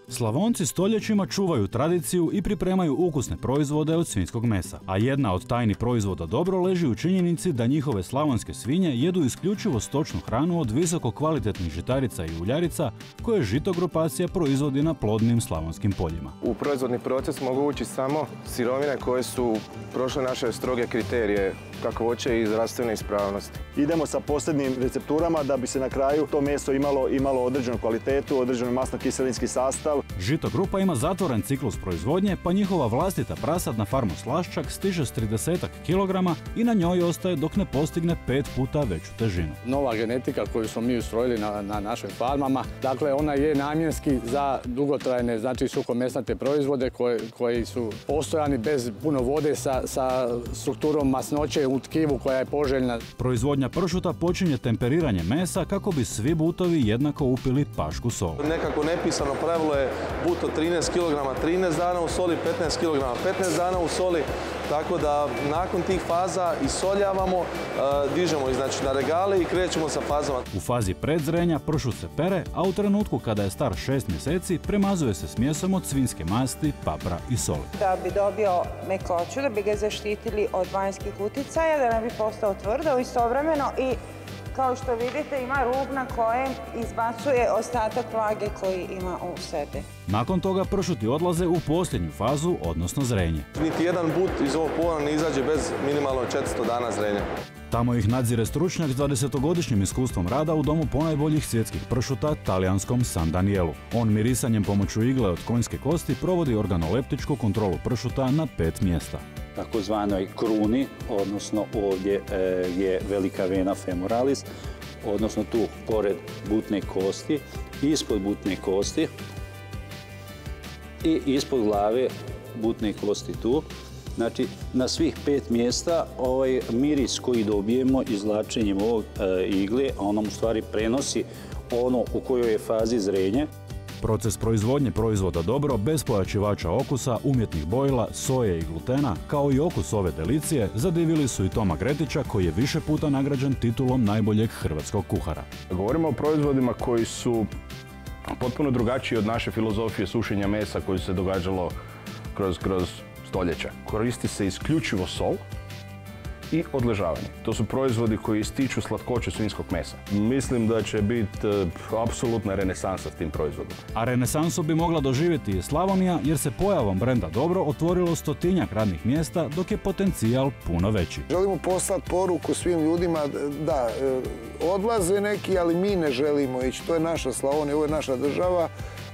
Slavonci stoljećima čuvaju tradiciju i pripremaju ukusne proizvode od svinjskog mesa, a jedna od tajnih proizvoda Dobro leži u činjenici da njihove slavonske svinje jedu isključivo stočnu hranu od visoko kvalitetnih žitarica i uljarica koje žito grupacija proizvodi na plodnim slavonskim poljima. U proizvodni proces mogu ući samo sirovine koje su prošle naše stroge kriterije kakvoće i zdravstvene ispravnosti. Idemo sa posebnim recepturama da bi se na kraju to meso imalo određenu kvalitetu, određeni masno-kiselinski sastav. Žito grupa ima zatvoren ciklus proizvodnje, pa njihova vlastita prasadna farma Slaščak stiže s 30 kilograma i na njoj ostaje dok ne postigne 5 puta veću težinu. Nova genetika koju smo mi ustrojili na našim farmama, dakle ona je namjenski za dugotrajne, znači suhomesnate proizvode koji su postojani bez puno vode sa strukturom masnoće u tkivu koja je poželjna. Proizvodnja pršuta počinje temperiranjem mesa kako bi svi butovi jednako upili pašku sol. Nekako nepisano pravilo je buto 13 kg 13 dana u soli, 15 kg 15 dana u soli, tako da nakon tih faza isoljavamo, dižemo ih znači na regale i krećemo sa fazama. U fazi predzrenja pršut se pere, a u trenutku kada je star 6 mjeseci premazuje se smjesom od svinjske masti, papra i soli. Da bi dobio mekoću, da bi ga zaštitili od vanjskih uticaja, da ne bi postao tvrdo istovremeno i kao što vidite ima rub na kojem izbacuje ostatak vlage koji ima u sebi. Nakon toga pršuti odlaze u posljednju fazu, odnosno zrenje. Niti jedan but iz ovog pogona ne izađe bez minimalno 400 dana zrenja. Tamo ih nadzire stručnjak s 20-godišnjim iskustvom rada u domu ponajboljih svjetskih pršuta, talijanskom San Danielu. On mirisanjem pomoću igle od konjske kosti provodi organoleptičku kontrolu pršuta na 5 mjesta. Takozvanoj kruni, odnosno ovdje je velika vena femoralis, odnosno tu pored butne kosti, ispod butne kosti i ispod glave butne kosti tu. Znači, na svih 5 mjesta ovaj miris koji dobijemo izvlačenjem ovog igle, a on nam u stvari prenosi ono u kojoj je fazi zrenje. Proces proizvodnje proizvoda Dobro, bez pojačivača okusa, umjetnih bojila, soje i glutena, kao i okus ove delicije, zadivili su i Toma Gretića, koji je više puta nagrađen titulom najboljeg hrvatskog kuhara. Govorimo o proizvodima koji su potpuno drugačiji od naše filozofije sušenja mesa koji se događalo kroz stoljeća. Koristi se isključivo sol i odležavanje. To su proizvodi koji ističu slatkoću svinjskog mesa. Mislim da će biti apsolutna renesansa s tim proizvodom. A renesansu bi mogla doživjeti i Slavonija, jer se pojavom brenda Dobro otvorilo 100-tinjak radnih mjesta, dok je potencijal puno veći. Želimo poslati poruku svim ljudima da odlaze neki, ali mi ne želimo ići. To je naša Slavonija, ovo je naša država.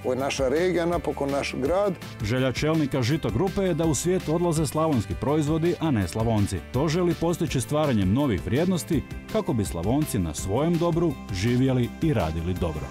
Ovo je naša regija, napokon naš grad. Želja čelnika Žito grupe je da u svijet odlaze slavonski proizvodi, a ne Slavonci. To želi postići stvaranjem novih vrijednosti kako bi Slavonci na svojem dobru živjeli i radili dobro.